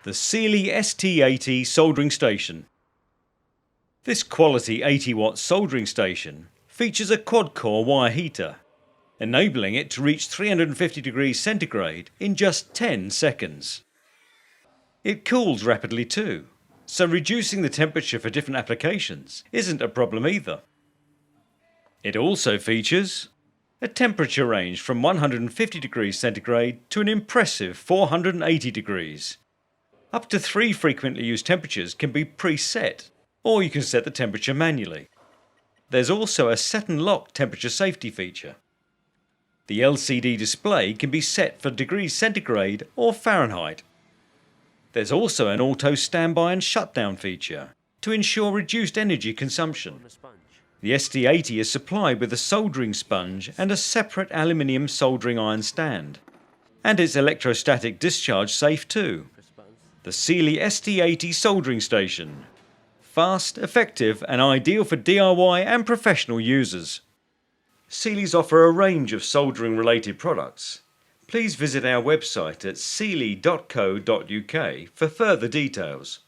The Sealey ST80 Soldering Station. This quality 80-watt soldering station features a quad-core wire heater, enabling it to reach 350 degrees centigrade in just 10 seconds. It cools rapidly too, so reducing the temperature for different applications isn't a problem either. It also features a temperature range from 150 degrees centigrade to an impressive 480 degrees. Up to 3 frequently used temperatures can be preset, or you can set the temperature manually. There's also a set and lock temperature safety feature. The LCD display can be set for degrees centigrade or Fahrenheit. There's also an auto standby and shutdown feature to ensure reduced energy consumption. The ST80 is supplied with a soldering sponge and a separate aluminium soldering iron stand. And it's electrostatic discharge safe too. The Sealey ST80 Soldering Station. Fast, effective and ideal for DIY and professional users. Sealey's offer a range of soldering related products. Please visit our website at sealey.co.uk for further details.